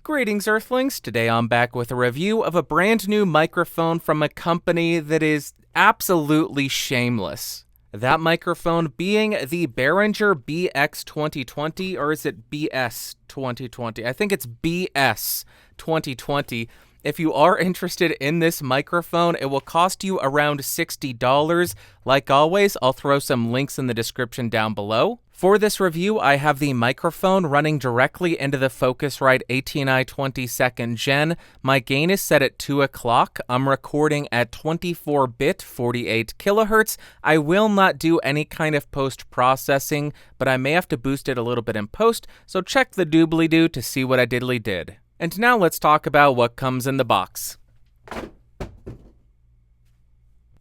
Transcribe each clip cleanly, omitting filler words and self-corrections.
Greetings, Earthlings. Today I'm back with a review of a brand new microphone from a company that is absolutely shameless. That microphone being the Behringer BX2020, or is it BS2020? I think it's BS2020. If you are interested in this microphone, it will cost you around $60. Like always, I'll throw some links in the description down below. For this review, I have the microphone running directly into the Focusrite AT&I 22nd Gen. My gain is set at 2 o'clock. I'm recording at 24-bit, 48 kilohertz. I will not do any kind of post-processing, but I may have to boost it a little bit in post, so check the doobly-doo to see what I diddly did. And now let's talk about what comes in the box.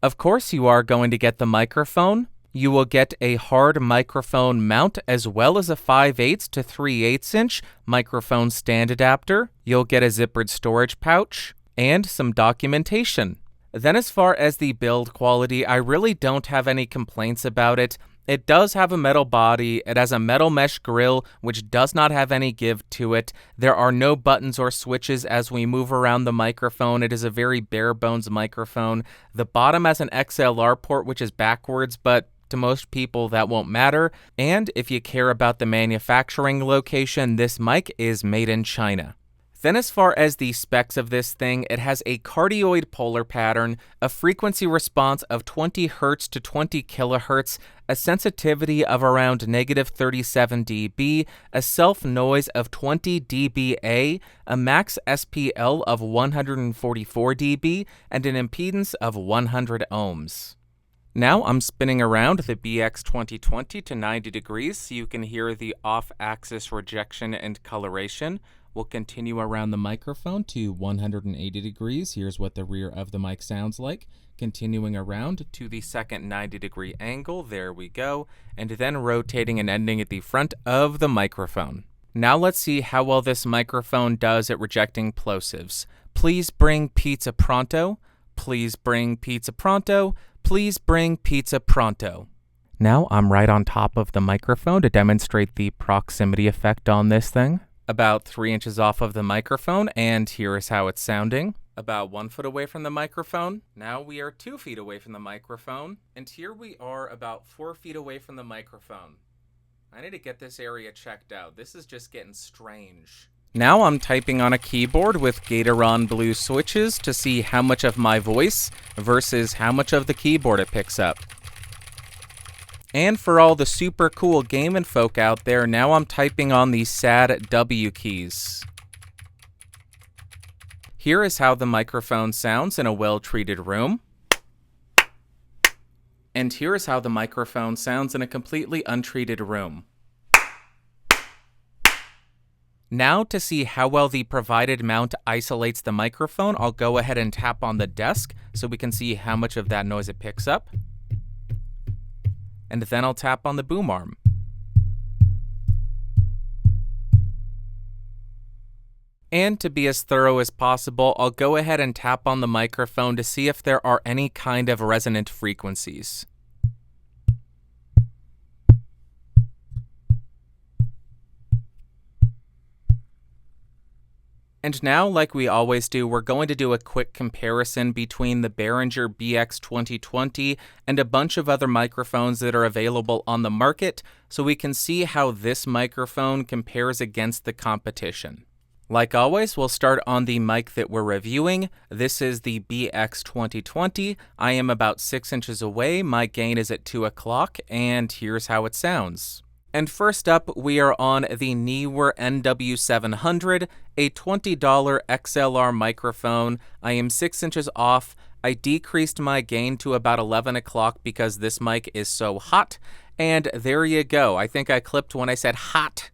Of course, you are going to get the microphone. You will get a hard microphone mount as well as a 5/8 to 3/8 inch microphone stand adapter. You'll get a zippered storage pouch and some documentation. Then as far as the build quality, I really don't have any complaints about it. It does have a metal body, it has a metal mesh grill, which does not have any give to it. There are no buttons or switches as we move around the microphone. It is a very bare bones microphone. The bottom has an XLR port, which is backwards, but to most people that won't matter. And if you care about the manufacturing location, this mic is made in China. Then as far as the specs of this thing, it has a cardioid polar pattern, a frequency response of 20 Hz to 20 kHz, a sensitivity of around -37 dB, a self-noise of 20 dBA, a max SPL of 144 dB, and an impedance of 100 ohms. Now I'm spinning around the BX2020 to 90 degrees so you can hear the off-axis rejection and coloration. We'll continue around the microphone to 180 degrees. Here's what the rear of the mic sounds like. Continuing around to the second 90-degree angle. There we go. And then rotating and ending at the front of the microphone. Now let's see how well this microphone does at rejecting plosives. Please bring pizza pronto. Please bring pizza pronto. Please bring pizza pronto. Now I'm right on top of the microphone to demonstrate the proximity effect on this thing. About 3 inches off of the microphone, and here is how it's sounding. About 1 foot away from the microphone. Now we are 2 feet away from the microphone, and here we are about 4 feet away from the microphone. I need to get this area checked out. This is just getting strange. Now I'm typing on a keyboard with Gatoron blue switches to see how much of my voice versus how much of the keyboard it picks up. And for all the super cool gaming folk out there, now I'm typing on the sad W keys. Here is how the microphone sounds in a well-treated room. And here is how the microphone sounds in a completely untreated room. Now to see how well the provided mount isolates the microphone, I'll go ahead and tap on the desk so we can see how much of that noise it picks up. And then I'll tap on the boom arm. And to be as thorough as possible, I'll go ahead and tap on the microphone to see if there are any kind of resonant frequencies. And now, like we always do, we're going to do a quick comparison between the Behringer BX2020 and a bunch of other microphones that are available on the market, so we can see how this microphone compares against the competition. Like always, we'll start on the mic that we're reviewing. This is the BX2020. I am about 6 inches away, my gain is at 2 o'clock, and here's how it sounds. And first up, we are on the Neewer NW700, a $20 XLR microphone. I am 6 inches off. I decreased my gain to about 11 o'clock because this mic is so hot. And there you go. I think I clipped when I said hot.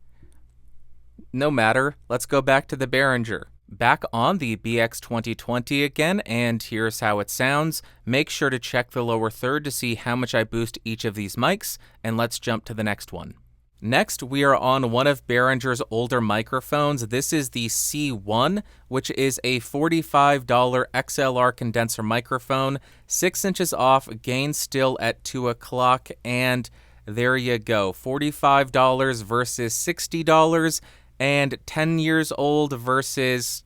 No matter. Let's go back to the Behringer. Back on the BX2020 again, and here's how it sounds. Make sure to check the lower third to see how much I boost each of these mics, and let's jump to the next one. Next, we are on one of Behringer's older microphones. This is the C1, which is a $45 XLR condenser microphone, 6 inches off, gain still at 2 o'clock, and there you go, $45 versus $60. And 10 years old versus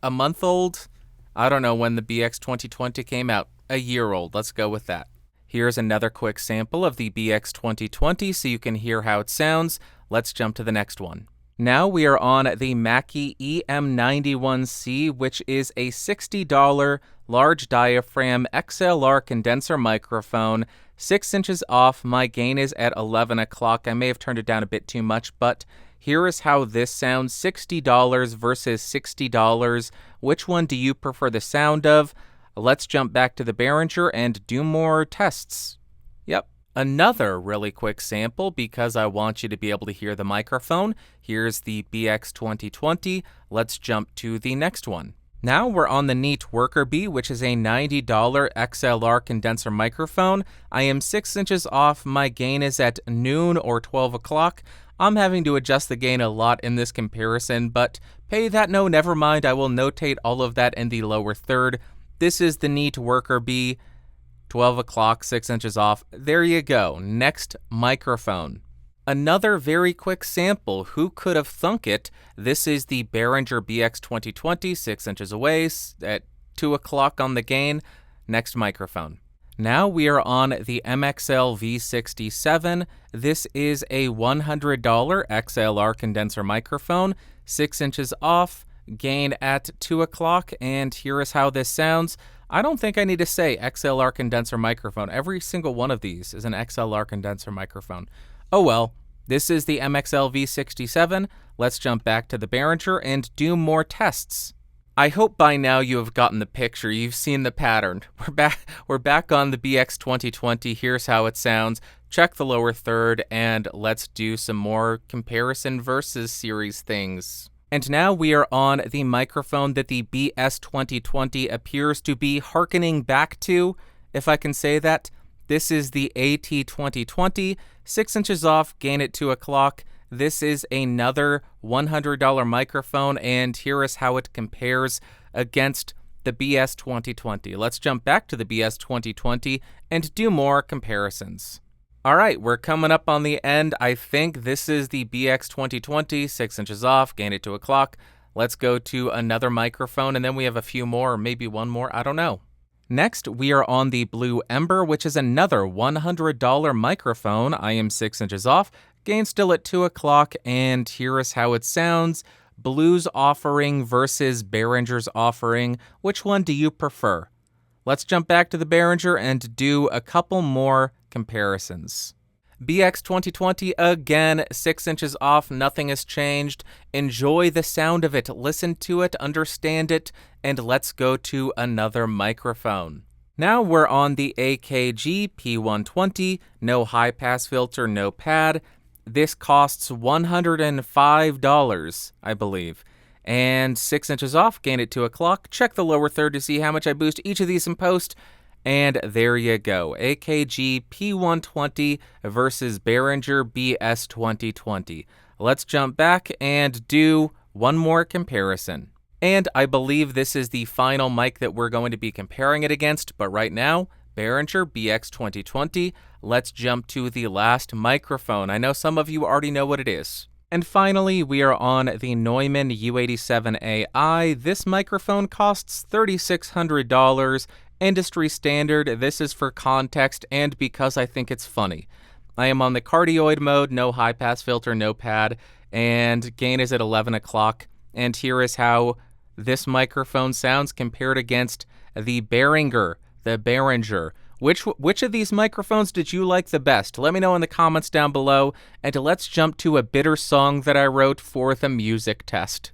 a month old? I don't know when the BX2020 came out. A year old. Let's go with that. Here's another quick sample of the BX2020 so you can hear how it sounds. Let's jump to the next one. Now we are on the Mackie EM91C, which is a $60 large diaphragm XLR condenser microphone, 6 inches off. My gain is at 11 o'clock. I may have turned it down a bit too much, but here is how this sounds. $60 versus $60. Which one do you prefer the sound of? Let's jump back to the Behringer and do more tests. Yep. Another really quick sample because I want you to be able to hear the microphone. Here's the BX2020. Let's jump to the next one. Now we're on the Neat Worker B, which is a $90 XLR condenser microphone. I am 6 inches off. My gain is at noon or 12 o'clock. I'm having to adjust the gain a lot in this comparison, but pay that no, never mind. I will notate all of that in the lower third. This is the Neat Worker B, 12 o'clock, 6 inches off. There you go. Next microphone. Another very quick sample. Who could have thunk it? This is the Behringer BX2020, 6 inches away, at 2 o'clock on the gain. Next microphone. Now we are on the MXL V67. This is a $100 XLR condenser microphone, 6 inches off, gain at 2 o'clock, and here is how this sounds. I don't think I need to say XLR condenser microphone. Every single one of these is an XLR condenser microphone. Oh well, this is the MXL V67. Let's jump back to the Behringer and do more tests. I hope by now you have gotten the picture. You've seen the pattern. We're back on the BX2020. Here's how it sounds. Check the lower third, and let's do some more comparison versus series things. And now we are on the microphone that the BS2020 appears to be hearkening back to, if I can say that. This is the AT2020, 6 inches off, gain at 2 o'clock. This is another $100 microphone, and here is how it compares against the BS2020. Let's jump back to the BS2020 and do more comparisons. All right, we're coming up on the end. I think this is the BX2020, 6 inches off, gain at 2 o'clock. Let's go to another microphone, and then we have a few more, or maybe one more, I don't know. Next, we are on the blue Ember, which is another $100 microphone. I am 6 inches off, gain still at 2 o'clock, and here is how it sounds. Blue's offering versus Behringer's offering. Which one do you prefer? Let's jump back to the Behringer and do a couple more comparisons. BX2020, again, 6 inches off, nothing has changed. Enjoy the sound of it, listen to it, understand it, and let's go to another microphone. Now we're on the AKG P120, no high pass filter, no pad. This costs $105, I believe. And 6 inches off, gain at 2 o'clock. Check the lower third to see how much I boost each of these in post. And there you go. AKG P120 versus Behringer BS2020. Let's jump back and do one more comparison. And I believe this is the final mic that we're going to be comparing it against, but right now, Behringer BX2020. Let's jump to the last microphone. I know some of you already know what it is. And finally, we are on the Neumann U87 Ai. This microphone costs $3,600. Industry standard. This is for context and because I think it's funny. I am on the cardioid mode, no high pass filter, no pad, and gain is at 11 o'clock. And here is how this microphone sounds compared against the Behringer. Which of these microphones did you like the best? Let me know in the comments down below, and let's jump to a bitter song that I wrote for the music test.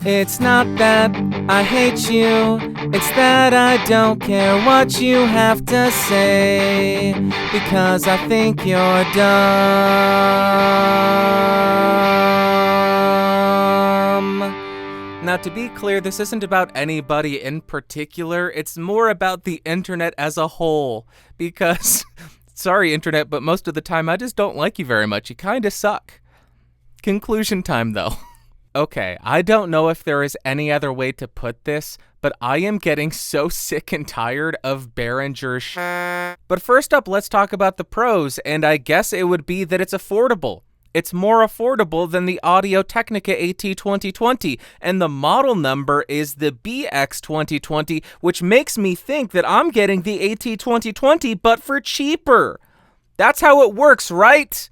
It's not that I hate you, it's that I don't care what you have to say, because I think you're dumb. Now, to be clear, this isn't about anybody in particular, it's more about the internet as a whole, because, sorry internet, but most of the time I just don't like you very much. You kinda suck. Conclusion time, though. Okay, I don't know if there is any other way to put this, but I am getting so sick and tired of Behringer But first up, let's talk about the pros, and I guess it would be that it's affordable. It's more affordable than the Audio Technica AT2020, and the model number is the BX2020, which makes me think that I'm getting the AT2020, but for cheaper. That's how it works, right?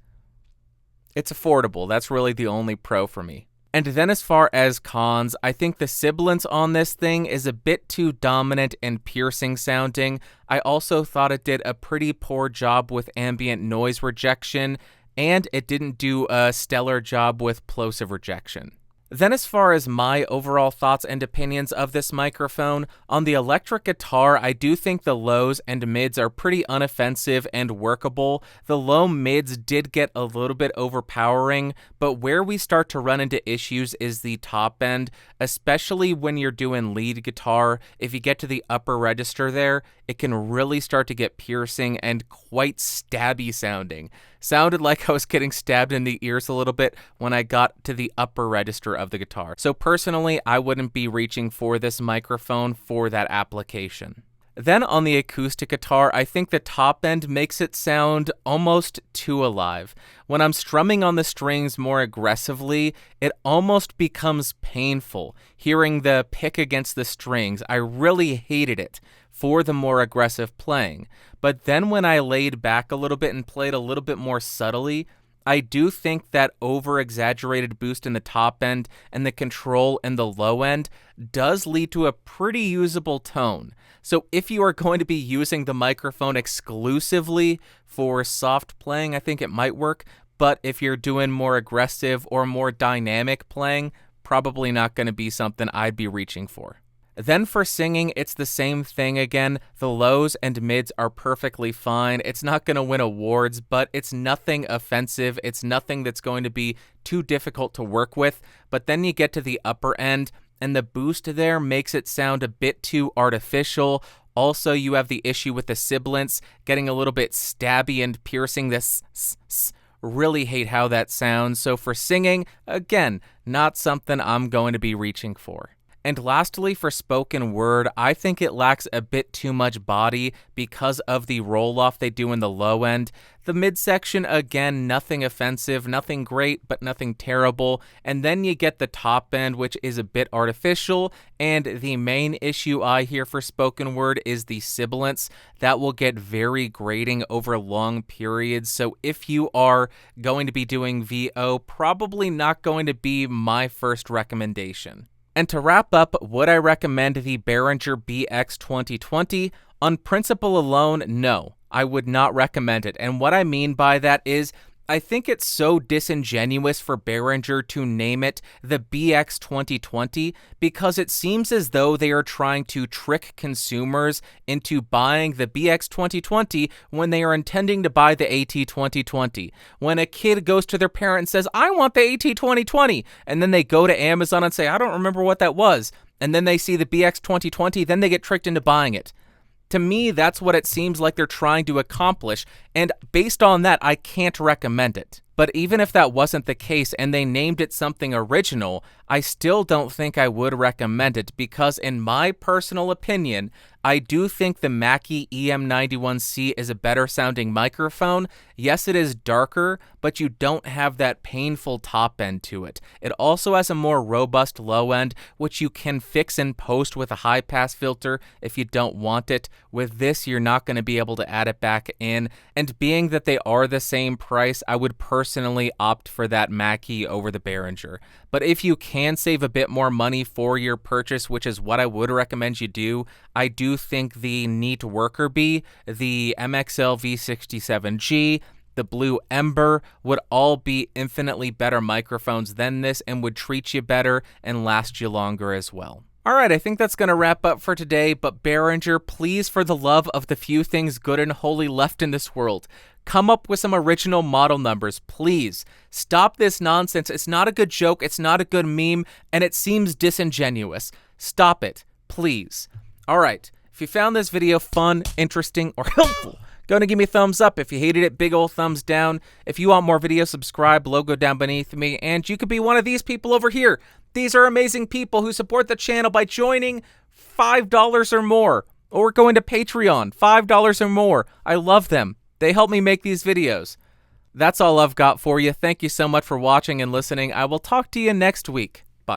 It's affordable. That's really the only pro for me. And then as far as cons, I think the sibilance on this thing is a bit too dominant and piercing sounding. I also thought it did a pretty poor job with ambient noise rejection, and it didn't do a stellar job with plosive rejection. Then as far as my overall thoughts and opinions of this microphone, on the electric guitar, I do think the lows and mids are pretty unoffensive and workable. The low mids did get a little bit overpowering, but where we start to run into issues is the top end, especially when you're doing lead guitar. If you get to the upper register there, it can really start to get piercing and quite stabby sounding. Sounded like I was getting stabbed in the ears a little bit when I got to the upper register of the guitar. So personally, I wouldn't be reaching for this microphone for that application. Then on the acoustic guitar, I think the top end makes it sound almost too alive. When I'm strumming on the strings more aggressively, it almost becomes painful hearing the pick against the strings. I really hated it for the more aggressive playing. But then when I laid back a little bit and played a little bit more subtly, I do think that over-exaggerated boost in the top end and the control in the low end does lead to a pretty usable tone. So if you are going to be using the microphone exclusively for soft playing, I think it might work. But if you're doing more aggressive or more dynamic playing, probably not going to be something I'd be reaching for. Then for singing, it's the same thing again. The lows and mids are perfectly fine. It's not going to win awards, but it's nothing offensive. It's nothing that's going to be too difficult to work with. But then you get to the upper end, and the boost there makes it sound a bit too artificial. Also, you have the issue with the sibilance getting a little bit stabby and piercing. This really hate how that sounds. So for singing, again, not something I'm going to be reaching for. And lastly, for spoken word, I think it lacks a bit too much body because of the roll-off they do in the low end. The midsection, again, nothing offensive, nothing great, but nothing terrible. And then you get the top end, which is a bit artificial. And the main issue I hear for spoken word is the sibilance. That will get very grating over long periods. So if you are going to be doing VO, probably not going to be my first recommendation. And to wrap up, would I recommend the Behringer BX2020? On principle alone, no, I would not recommend it. And what I mean by that is, I think it's so disingenuous for Behringer to name it the BX2020 because it seems as though they are trying to trick consumers into buying the BX2020 when they are intending to buy the AT2020. When a kid goes to their parent and says, I want the AT2020, and then they go to Amazon and say, I don't remember what that was, and then they see the BX2020, then they get tricked into buying it. To me, that's what it seems like they're trying to accomplish, and based on that, I can't recommend it. But even if that wasn't the case and they named it something original, I still don't think I would recommend it because in my personal opinion, I do think the Mackie EM91C is a better sounding microphone. Yes, it is darker, but you don't have that painful top end to it. It also has a more robust low end, which you can fix in post with a high pass filter if you don't want it. With this, you're not going to be able to add it back in. And being that they are the same price, I would personally opt for that Mackie over the Behringer. But if you can save a bit more money for your purchase, which is what I would recommend you do, I do think the Neat Worker Bee, the MXL V67G, the blue Ember would all be infinitely better microphones than this and would treat you better and last you longer as well. All right, I think that's going to wrap up for today, but Behringer, please, for the love of the few things good and holy left in this world, come up with some original model numbers, please. Stop this nonsense. It's not a good joke, it's not a good meme, and it seems disingenuous. Stop it, please. All right, if you found this video fun, interesting, or helpful, go and give me a thumbs up. If you hated it, big old thumbs down. If you want more videos, subscribe, logo down beneath me, and you could be one of these people over here. These are amazing people who support the channel by joining $5 or more, or going to Patreon, $5 or more. I love them. They help me make these videos. That's all I've got for you. Thank you so much for watching and listening. I will talk to you next week.